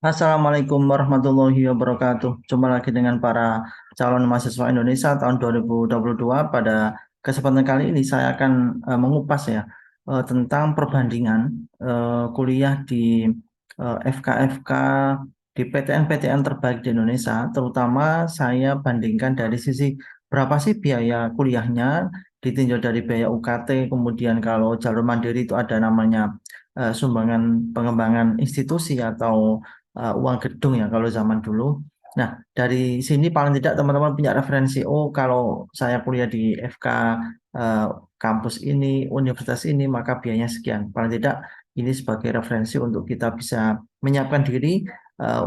Assalamualaikum warahmatullahi wabarakatuh. Jumpa lagi dengan para calon mahasiswa Indonesia tahun 2022. Pada kesempatan kali ini saya akan mengupas ya tentang perbandingan kuliah di FK-FK di PTN-PTN terbaik di Indonesia. Terutama saya bandingkan dari sisi berapa sih biaya kuliahnya, ditinjau dari biaya UKT, kemudian kalau jalur mandiri itu ada namanya sumbangan pengembangan institusi atau uang gedung ya kalau zaman dulu. Nah, dari sini paling tidak teman-teman punya referensi, oh kalau saya kuliah di FK eh, kampus ini, universitas ini, maka biayanya sekian. Paling tidak ini sebagai referensi untuk kita bisa menyiapkan diri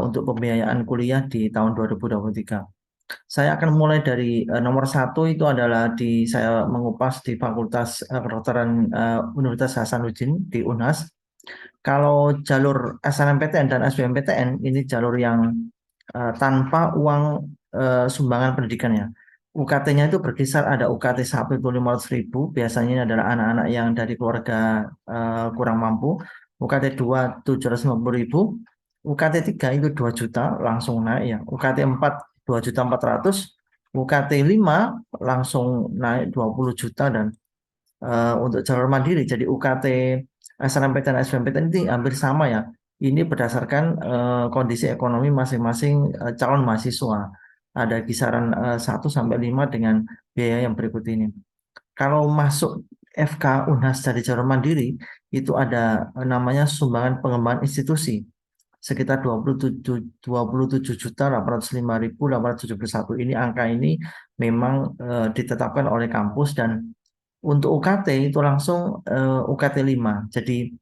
untuk pembiayaan kuliah di tahun 2023. Saya akan mulai dari nomor satu itu adalah saya mengupas di Fakultas Kedokteran Universitas Hasanuddin di UNHAS. Kalau jalur SNMPTN dan SBMPTN ini jalur yang tanpa uang sumbangan pendidikan ya. UKT-nya itu berkisar ada UKT 1 itu 500.000, biasanya ini adalah anak-anak yang dari keluarga kurang mampu. UKT 2 750.000, UKT 3 itu 2 juta langsung naik ya. UKT 4 2.400.000, UKT 5 langsung naik 20 juta dan untuk jalur mandiri jadi UKT SNMPTN dan SBMPTN ini hampir sama ya. Ini berdasarkan kondisi ekonomi masing-masing calon mahasiswa. Ada kisaran 1 sampai 5 dengan biaya yang berikut ini. Kalau masuk FK Unhas dari jalur mandiri itu ada namanya sumbangan pengembangan institusi sekitar 27 juta 805.871. Ini angka ini memang ditetapkan oleh kampus dan untuk UKT itu langsung UKT 5. Jadi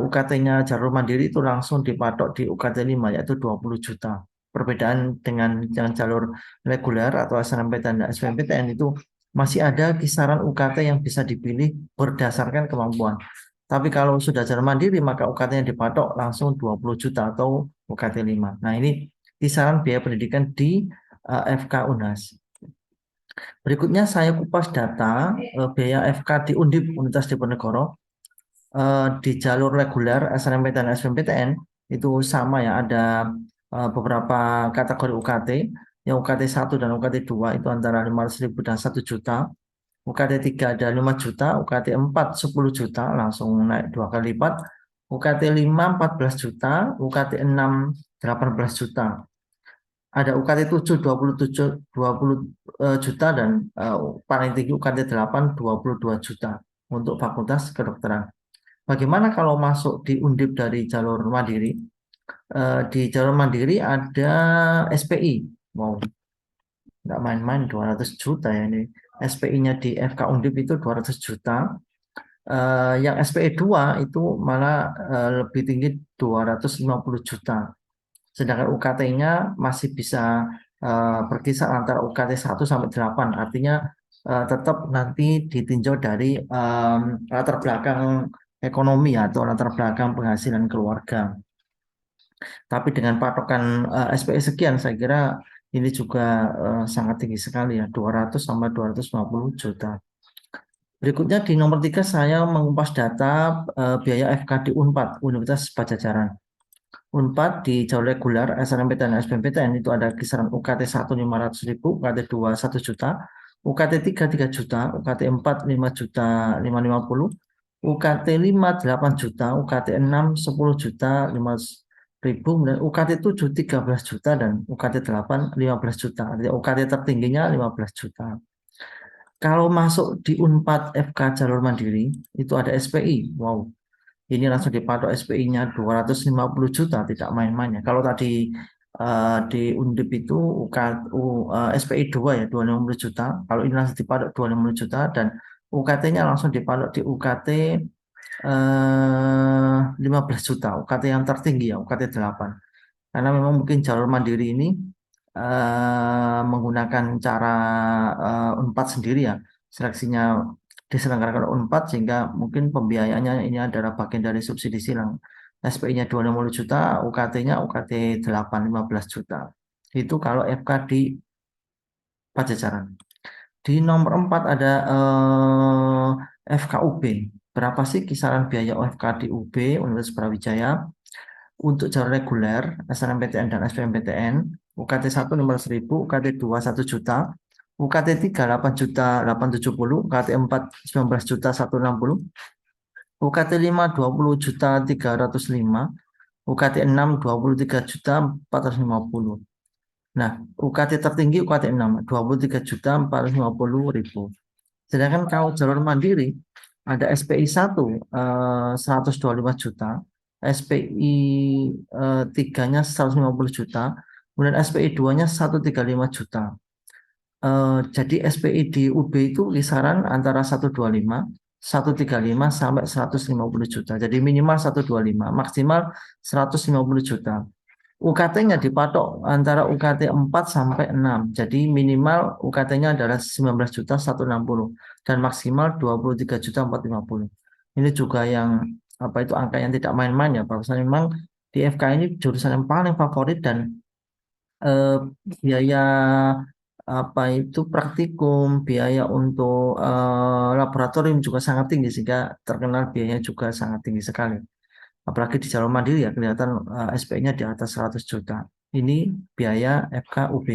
UKT-nya jalur mandiri itu langsung dipatok di UKT 5 yaitu 20 juta. Perbedaan dengan yang jalur reguler atau SNMPTN dan SBMPTN itu masih ada kisaran UKT yang bisa dipilih berdasarkan kemampuan. Tapi kalau sudah jalur mandiri maka UKT-nya dipatok langsung 20 juta atau UKT 5. Nah, ini kisaran biaya pendidikan di FK Unas. Berikutnya saya kupas data biaya FK di Undip Universitas Diponegoro di jalur reguler SNMPTN dan SBMPTN itu sama ya, ada beberapa kategori UKT. Yang UKT 1 dan UKT 2 itu antara 500.000 dan 1 juta. UKT 3 ada 5 juta, UKT 4 10 juta langsung naik 2 kali lipat. UKT 5 14 juta, UKT 6 18 juta. Ada UKT 7 20 juta dan paling tinggi UKT 8 22 juta untuk Fakultas Kedokteran. Bagaimana kalau masuk di Undip dari jalur mandiri? Di jalur mandiri ada SPI. Wow, nggak main-main 200 juta ya ini. SPI-nya di FK Undip itu 200 juta. Yang SPI 2 itu malah lebih tinggi 250 juta. Sedangkan UKT-nya masih bisa berkisar antara UKT 1 sampai 8. Artinya tetap nanti ditinjau dari latar belakang ekonomi atau latar belakang penghasilan keluarga. Tapi dengan patokan SPI sekian, saya kira ini juga sangat tinggi sekali ya, 200 sampai 250 juta. Berikutnya di nomor 3 saya mengupas data biaya FKD Unpad, Universitas Pajajaran. Unpad di jalur reguler SNMPTN dan SBMPTN itu ada kisaran UKT 1 500.000, UKT 2 1 juta, UKT 3 3 juta, UKT 4 5 juta 550, UKT 5 8 juta, UKT 6 10 juta 500.000, dan UKT 7 13 juta dan UKT 8 15 juta. Artinya UKT tertingginya 15 juta. Kalau masuk di Unpad FK jalur mandiri itu ada SPI. Wow, ini langsung dipatok SPI-nya 250 juta, tidak main-main ya. Kalau tadi di Undip itu SPI 2 ya 250 juta. Kalau ini langsung dipatok 250 juta dan UKT-nya langsung dipatok di UKT 15 juta. UKT yang tertinggi ya, UKT 8. Karena memang mungkin jalur mandiri ini menggunakan cara Unpad sendiri ya. Seleksinya diselenggarakan Unpad sehingga mungkin pembiayaannya ini adalah bagian dari subsidi silang. SPI-nya 250 juta, UKT-nya UKT 8 15 juta. Itu kalau FK di Pajajaran. Di nomor 4 ada FKUB. Berapa sih kisaran biaya UFK di UB, Universitas Brawijaya? untuk jalur reguler, SNMPTN dan SBMPTN, UKT 1 15.000, UKT 2 1 juta, UKT 3 8 juta 870, UKT 4 19 juta 160, UKT 5 20 juta 305, UKT 6 23 juta 450. Nah, UKT tertinggi UKT 6 23 juta 450 ribu. Sedangkan kalau jalur mandiri ada SPI 1 125 juta, SPI 3-nya 150 juta, kemudian SPI 2-nya 135 juta. Jadi SPI di UB itu kisaran antara 125, 135 sampai 150 juta. Jadi minimal 125, maksimal 150 juta. UKT-nya dipatok antara UKT 4 sampai 6. Jadi minimal UKT-nya adalah 19 juta 160 dan maksimal 23 juta 450. Ini juga yang apa itu angka yang tidak main-main ya, Pak. Bahwasanya memang di FK ini jurusan yang paling favorit dan eh, biaya apa itu praktikum, biaya untuk laboratorium juga sangat tinggi sehingga terkenal biayanya juga sangat tinggi sekali. Apalagi di jalur mandiri ya kelihatan SP-nya di atas 100 juta. Ini biaya FK UB.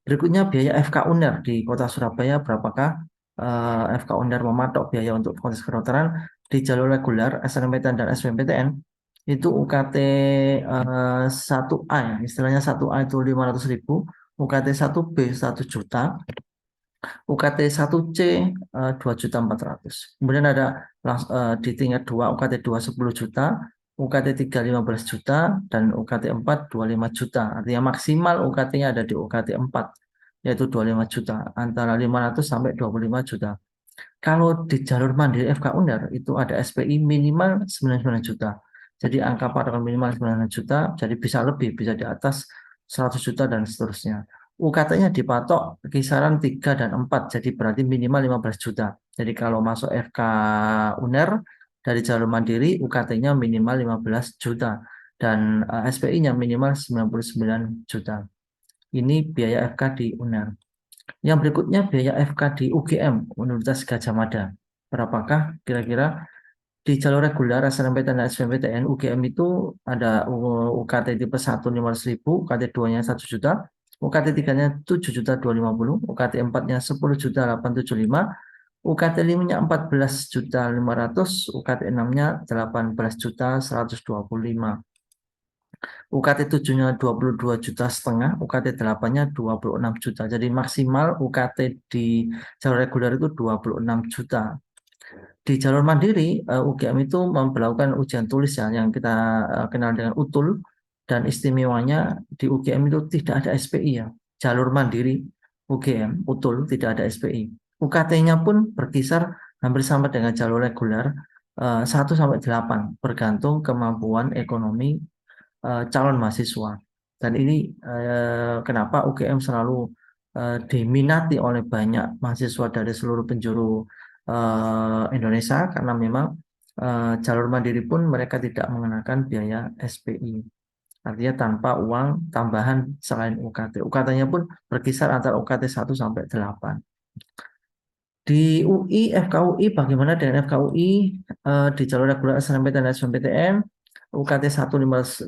Berikutnya biaya FK UNER di Kota Surabaya berapakah FK UNER mematok biaya untuk fakultas kedokteran di jalur reguler SNMPTN dan SBMPTN itu UKT 1A ya, istilahnya 1A itu 500.000, UKT 1B 1 juta, UKT 1C 2.400.000. Kemudian ada di tingkat 2 UKT 2 10 juta, UKT 3 15 juta dan UKT 4 25 juta. Artinya maksimal UKT-nya ada di UKT 4 yaitu 25 juta, antara 500 sampai 25 juta. Kalau di jalur mandiri FK UNER itu ada SPI minimal 99 juta. Jadi angka patokan minimal 99 juta, jadi bisa lebih, bisa di atas 100 juta dan seterusnya. UKT-nya dipatok kisaran 3 dan 4, jadi berarti minimal 15 juta. Jadi kalau masuk FK UNER dari jalur mandiri, UKT-nya minimal 15 juta dan SPI-nya minimal 99 juta. Ini biaya FK di UNER. Yang berikutnya biaya FK di UGM, Universitas Gadjah Mada. Berapakah kira-kira di jalur reguler SNMPTN dan SBMPTN UGM itu ada UKT tipe 1 500.000, UKT 2-nya 1 juta, UKT 3-nya 7 juta 250, UKT 4-nya 10 juta 875, UKT 5-nya 14 juta 500, UKT 6-nya 18 juta 125. UKT 7-nya 22 juta setengah, UKT 8-nya 26 juta. Jadi maksimal UKT di jalur reguler itu 26 juta. Di jalur mandiri, UGM itu memperlakukan ujian tulis ya, yang kita kenal dengan UTUL, dan istimewanya di UGM itu tidak ada SPI ya. Jalur mandiri UGM, UTUL, tidak ada SPI. UKT-nya pun berkisar hampir sama dengan jalur reguler, 1 sampai 8, bergantung kemampuan ekonomi calon mahasiswa. Dan ini kenapa UGM selalu diminati oleh banyak mahasiswa dari seluruh penjuru Indonesia karena memang jalur mandiri pun mereka tidak mengenakan biaya SPI. Artinya tanpa uang tambahan selain UKT. UKT-nya pun berkisar antara UKT 1 sampai 8. Di UI, FKUI, bagaimana dengan FKUI di jalur reguler SNMPTN dan SBMPTN? UKT 1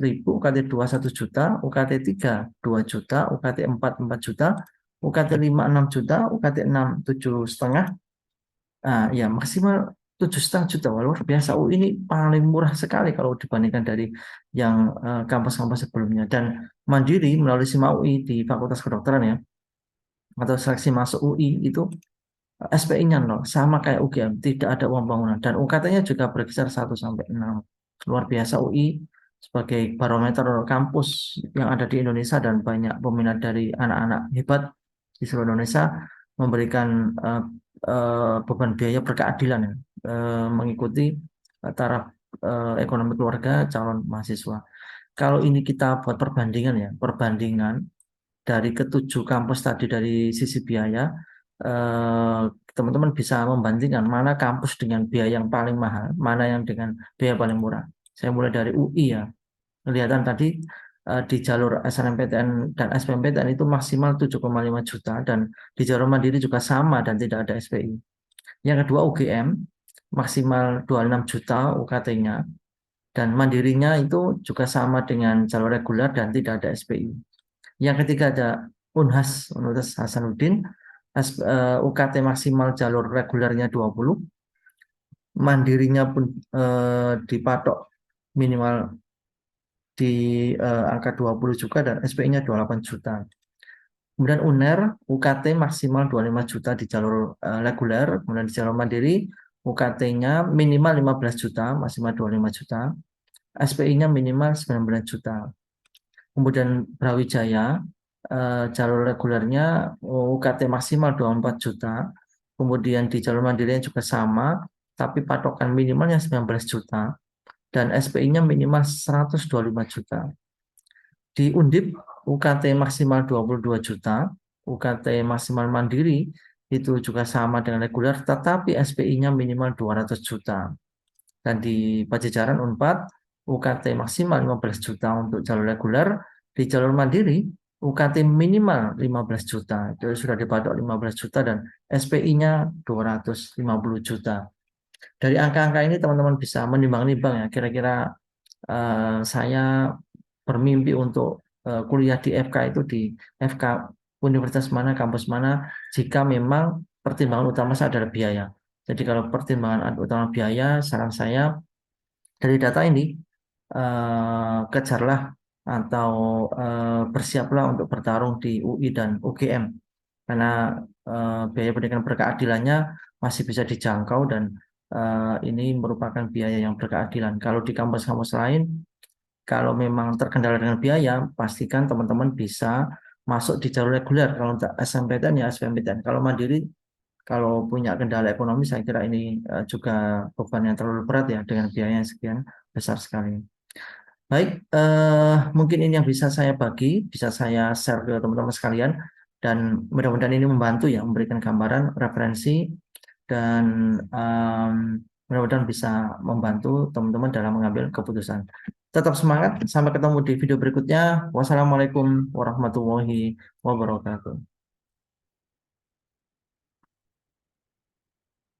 15.000, UKT 2 1 juta, UKT 3 2 juta, UKT 4 4 juta, UKT 5 6 juta, UKT 6 7,5. Ya maksimal 7,5 juta. Wah, luar biasa. UI ini paling murah sekali kalau dibandingkan dari yang kampus-kampus sebelumnya. Dan mandiri melalui SIMA UI di Fakultas Kedokteran ya, atau seleksi masuk UI itu SPI-nya 0, sama kayak UGM, tidak ada uang bangunan. Dan UKT-nya juga berkisar 1 sampai 6. Luar biasa UI sebagai barometer kampus yang ada di Indonesia dan banyak peminat dari anak-anak hebat di seluruh Indonesia memberikan beban biaya berkeadilan ya, mengikuti taraf ekonomi keluarga calon mahasiswa. Kalau ini kita buat perbandingan ya, perbandingan dari ketujuh kampus tadi dari sisi biaya, eh, teman-teman bisa membandingkan mana kampus dengan biaya yang paling mahal, mana yang dengan biaya paling murah. Saya mulai dari UI ya. Kelihatan tadi di jalur SNMPTN dan SBMPTN itu maksimal 7,5 juta dan di jalur mandiri juga sama dan tidak ada SPI. Yang kedua UGM maksimal 26 juta UKT-nya Dan mandirinya itu juga sama dengan jalur reguler dan tidak ada SPI. Yang ketiga ada Unhas, Universitas Hasanuddin, UKT maksimal jalur regulernya 20, mandirinya pun dipatok minimal di angka 20 juga dan SPI-nya 28 juta. Kemudian UNER, UKT maksimal 25 juta di jalur reguler, kemudian di jalur mandiri UKT-nya minimal 15 juta, maksimal 25 juta, SPI-nya minimal 19 juta. Kemudian Brawijaya, jalur regulernya UKT maksimal 24 juta, kemudian di jalur mandirinya juga sama, tapi patokan minimalnya 19 juta, dan SPI-nya minimal 125 juta. Di Undip, UKT maksimal 22 juta, UKT maksimal mandiri itu juga sama dengan reguler, tetapi SPI-nya minimal 200 juta. Dan di Pajajaran Unpad, UKT maksimal 15 juta untuk jalur reguler, di jalur mandiri UKT minimal 15 juta, itu sudah dipatok 15 juta dan SPI-nya 250 juta. Dari angka-angka ini teman-teman bisa menimbang-nimbang ya, kira-kira saya bermimpi untuk kuliah di FK itu di FK universitas mana, kampus mana, jika memang pertimbangan utama saya adalah biaya. Jadi kalau pertimbangan utama biaya, saran saya dari data ini kejarlah atau bersiaplah untuk bertarung di UI dan UGM karena biaya pendidikan berkeadilannya masih bisa dijangkau dan ini merupakan biaya yang berkeadilan. Kalau di kampus-kampus lain, kalau memang terkendala dengan biaya, pastikan teman-teman bisa masuk di jalur reguler. Kalau untuk SMPTN ya SBMPTN. Kalau mandiri, kalau punya kendala ekonomi, saya kira ini juga beban yang terlalu berat ya dengan biaya yang sekian besar sekali. Baik, mungkin ini yang bisa saya bagi, bisa saya share ke teman-teman sekalian, dan mudah-mudahan ini membantu ya, memberikan gambaran, referensi, dan mudah-mudahan bisa membantu teman-teman dalam mengambil keputusan. Tetap semangat, sampai ketemu di video berikutnya. Wassalamualaikum warahmatullahi wabarakatuh.